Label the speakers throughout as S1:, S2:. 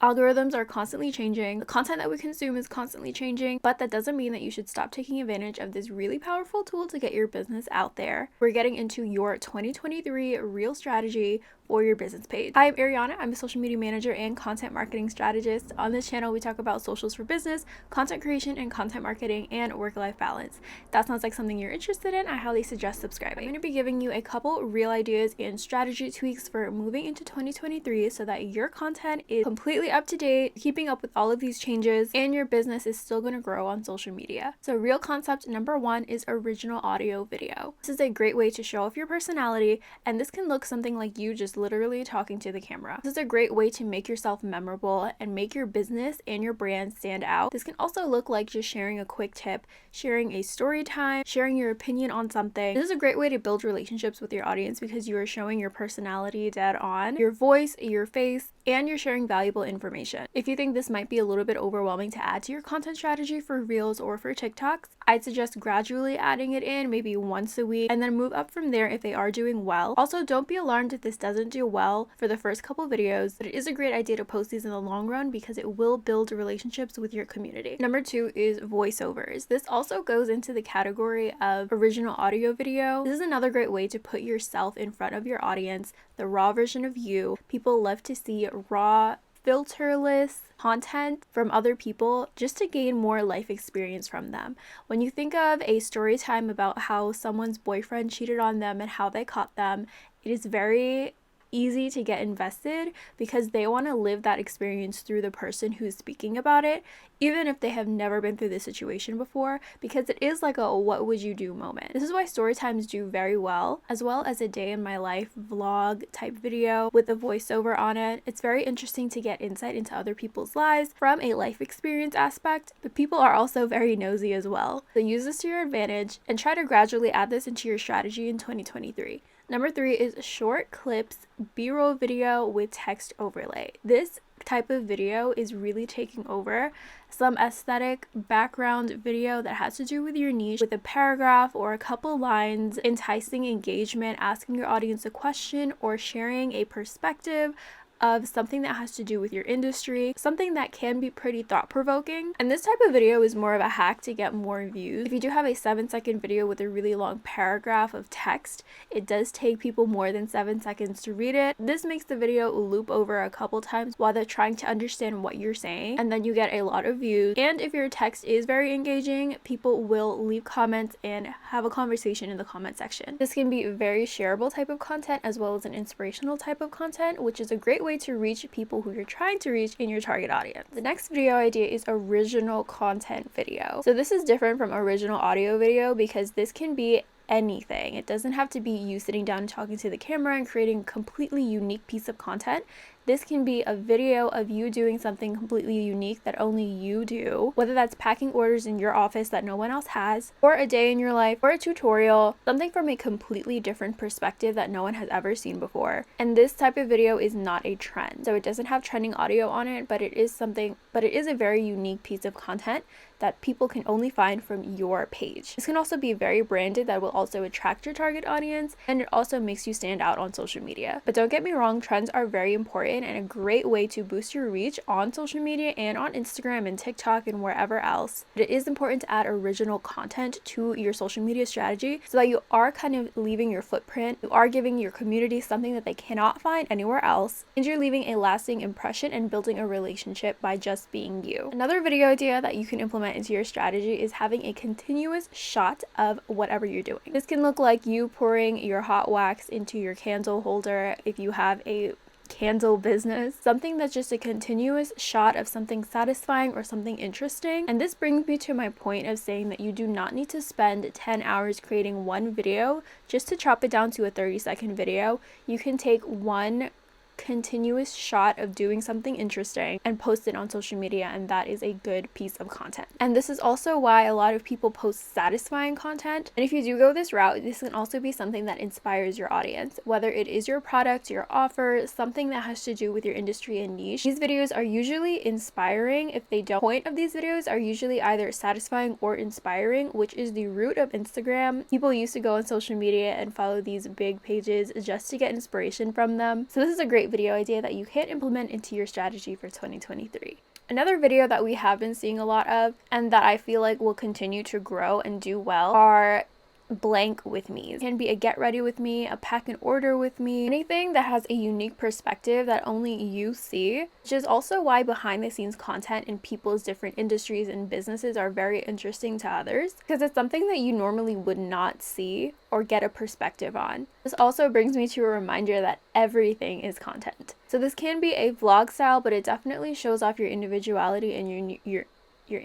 S1: Algorithms are constantly changing. The content that we consume is constantly changing, but that doesn't mean that you should stop taking advantage of this really powerful tool to get your business out there. We're getting into your 2023 real strategy for your business page. Hi, I'm Ariana. I'm a social media manager and content marketing strategist. On this channel, we talk about socials for business, content creation, and content marketing, and work-life balance. If that sounds like something you're interested in, I highly suggest subscribing. I'm going to be giving you a couple real ideas and strategy tweaks for moving into 2023 so that your content is completely up to date, keeping up with all of these changes, and your business is still going to grow on social media. So real concept number one is original audio video. This is a great way to show off your personality, and this can look something like you just literally talking to the camera. This is a great way to make yourself memorable and make your business and your brand stand out. This can also look like just sharing a quick tip, sharing a story time, sharing your opinion on something. This is a great way to build relationships with your audience because you are showing your personality dead on, your voice, your face, and you're sharing valuable information. If you think this might be a little bit overwhelming to add to your content strategy for Reels or for TikToks, I'd suggest gradually adding it in maybe once a week and then move up from there if they are doing well. Also, don't be alarmed if this doesn't do well for the first couple videos, but it is a great idea to post these in the long run because it will build relationships with your community. Number two is voiceovers. This also goes into the category of original audio video. This is another great way to put yourself in front of your audience, the raw version of you. People love to see raw, filterless content from other people just to gain more life experience from them. When you think of a story time about how someone's boyfriend cheated on them and how they caught them, it is very easy to get invested because they want to live that experience through the person who's speaking about it, even if they have never been through this situation before, because it is like a what would you do moment. This is why story times do very well, as well as a day in my life vlog type video with a voiceover on it. It's very interesting to get insight into other people's lives from a life experience aspect, but people are also very nosy as well. So use this to your advantage and try to gradually add this into your strategy in 2023. Number three is short clips, B-roll video with text overlay. This type of video is really taking over some aesthetic background video that has to do with your niche with a paragraph or a couple lines, enticing engagement, asking your audience a question, or sharing a perspective of something that has to do with your industry, something that can be pretty thought-provoking. And this type of video is more of a hack to get more views. If you do have a 7-second video with a really long paragraph of text, it does take people more than 7 seconds to read it. This makes the video loop over a couple times while they're trying to understand what you're saying, and then you get a lot of views. And if your text is very engaging, people will leave comments and have a conversation in the comment section. This can be a very shareable type of content as well as an inspirational type of content, which is a great way to reach people who you're trying to reach in your target audience. The next video idea is original content video. So this is different from original audio video because this can be anything. It doesn't have to be you sitting down and talking to the camera and creating a completely unique piece of content. This can be a video of you doing something completely unique that only you do, whether that's packing orders in your office that no one else has, or a day in your life, or a tutorial, something from a completely different perspective that no one has ever seen before. And this type of video is not a trend. So it doesn't have trending audio on it, but it is a very unique piece of content that people can only find from your page. This can also be very branded that will also attract your target audience, and it also makes you stand out on social media. But don't get me wrong, trends are very important and a great way to boost your reach on social media and on Instagram and TikTok and wherever else. But it is important to add original content to your social media strategy so that you are kind of leaving your footprint, you are giving your community something that they cannot find anywhere else, and you're leaving a lasting impression and building a relationship by just being you. Another video idea that you can implement into your strategy is having a continuous shot of whatever you're doing. This can look like you pouring your hot wax into your candle holder if you have a candle business, something that's just a continuous shot of something satisfying or something interesting. And this brings me to my point of saying that you do not need to spend 10 hours creating one video just to chop it down to a 30-second video. You can take one continuous shot of doing something interesting and post it on social media, and that is a good piece of content. And this is also why a lot of people post satisfying content. And if you do go this route, this can also be something that inspires your audience, whether it is your product, your offer, something that has to do with your industry and niche. These videos are usually inspiring. If they don't, point of these videos are usually either satisfying or inspiring, which is the root of Instagram. People used to go on social media and follow these big pages just to get inspiration from them. So this is a great great video idea that you can implement into your strategy for 2023. Another video that we have been seeing a lot of and that I feel like will continue to grow and do well are blank with me. It can be a get ready with me, a pack and order with me, anything that has a unique perspective that only you see, which is also why behind the scenes content in people's different industries and businesses are very interesting to others, because it's something that you normally would not see or get a perspective on. This also brings me to a reminder that everything is content. So this can be a vlog style, but it definitely shows off your individuality and your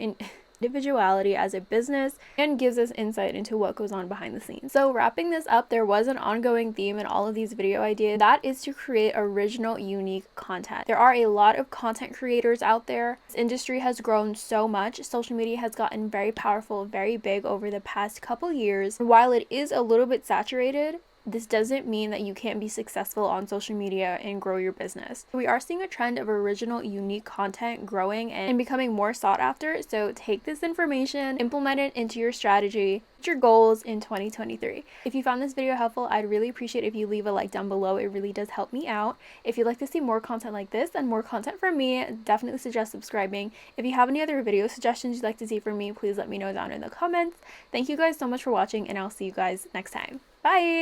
S1: individuality as a business and gives us insight into what goes on behind the scenes. So wrapping this up, there was an ongoing theme in all of these video ideas. That is to create original, unique content. There are a lot of content creators out there. This industry has grown so much. Social media has gotten very powerful, very big over the past couple years. While it is a little bit saturated, this doesn't mean that you can't be successful on social media and grow your business. We are seeing a trend of original, unique content growing and becoming more sought after. So take this information, implement it into your strategy, your goals in 2023. If you found this video helpful, I'd really appreciate if you leave a like down below. It really does help me out. If you'd like to see more content like this and more content from me, definitely suggest subscribing. If you have any other video suggestions you'd like to see from me, please let me know down in the comments. Thank you guys so much for watching, and I'll see you guys next time. Bye!